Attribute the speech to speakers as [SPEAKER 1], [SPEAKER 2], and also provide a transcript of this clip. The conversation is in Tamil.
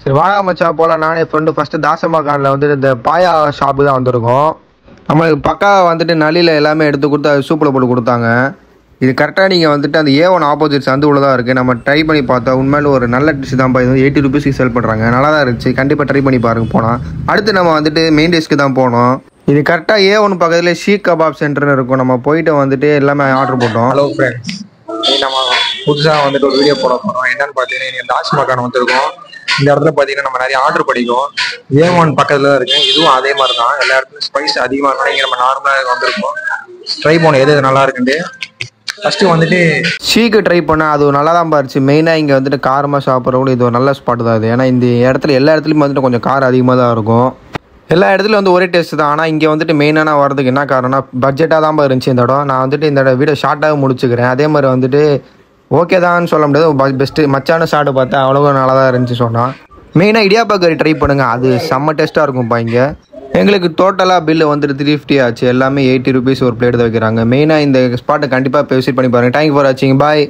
[SPEAKER 1] சரி வாடா மச்சான் போகலாம். நானே ஃப்ரெண்டு ஃபஸ்ட்டு தாசமாகானில் வந்துட்டு இந்த பாயா ஷாப்பு தான் வந்திருக்கோம். நம்மளுக்கு பக்கா வந்துட்டு நளியில் எல்லாமே எடுத்து கொடுத்து அது சூப்பில் போட்டு கொடுத்தாங்க. இது கரெக்டாக நீங்கள் வந்துட்டு அந்த A1 ஆப்போசிட் சந்து உள்ள தான் இருக்குது. நம்ம ட்ரை பண்ணி பார்த்தா உண்மையில ஒரு நல்ல டிஷ் தான். இது 80 ருபீஸ்க்கு செல் பண்ணுறாங்க. நல்லா தான் இருந்துச்சு. கண்டிப்பாக ட்ரை பண்ணி பாருங்க போனால். அடுத்து நம்ம வந்துட்டு மெயின் டிஷ்க்கு தான் போனோம். இது கரெக்டாக A1 பக்கத்தில் ஷீக் கபாப் சென்டர்னு இருக்கும். நம்ம போயிட்டு வந்துட்டு எல்லாமே ஆர்டர் போட்டோம்.
[SPEAKER 2] ஹலோ ஃப்ரெண்ட்ஸ், நம்ம புதுசாக வந்துட்டு ஒரு வீடியோ போட போகிறோம். என்னன்னு பார்த்தீங்கன்னா தாஜ்மஹால் வந்திருக்கோம். இந்த இடத்துல பார்த்தீங்கன்னா நம்ம நிறைய ஆர்டர் பண்ணிக்கோம். A1 பக்கத்தில் தான் இருக்கு. இதுவும் அதே மாதிரி தான். எல்லா இடத்துலையும் ஸ்பைஸ் அதிகமாக இருந்தாலும் இங்கே நம்ம நார்மலாக வந்திருக்கோம். ட்ரை பண்ணோம் எது நல்லா இருக்குன்ட்டு. ஃபஸ்ட்டு வந்துட்டு
[SPEAKER 1] ஷீக்கு ட்ரை பண்ணால் அது நல்லா தான் பாருச்சு. மெயினாக இங்கே வந்துட்டு காரமாக சாப்பிட்றவங்களும் இது ஒரு நல்ல ஸ்பாட் தான் இது. ஏன்னா இந்த இடத்துல எல்லா இடத்துலையும் வந்துட்டு கொஞ்சம் காரம் அதிகமாக தான் இருக்கும். எல்லா இடத்துலையும் வந்து ஒரே டேஸ்ட் தான். ஆனால் இங்கே வந்துட்டு மெயினான வரதுக்கு என்ன காரணம்னா பட்ஜெட்டாக தான் இருந்துச்சு இந்த இடம். நான் வந்துட்டு இந்த வீடியோ ஷார்ட்டாக முடிச்சுக்கிறேன். அதே மாதிரி வந்துட்டு ஓகே தான் சொல்ல முடியாது. பெஸ்ட்டு மச்சான சாப்பிட்டு பார்த்தேன், அவ்வளோ நல்லா தான் இருந்துச்சு சொன்னான். மெயினாக இடியாப்பா கறி ட்ரை பண்ணுங்கள், அது செம்ம டேஸ்ட்டாக இருக்கும்ப்பா. இங்கே எங்களுக்கு டோட்டலாக பில்லு வந்துட்டு 350 ஆச்சு. எல்லாமே 80 ருபீஸ் ஒரு பிளேட் தான் வைக்கிறாங்க. மெயினாக இந்த ஸ்பாட்டை கண்டிப்பாக விசிட் பண்ணி பாருங்கள். தேங்க்யூ ஃபார் வாட்சிங். பாய்.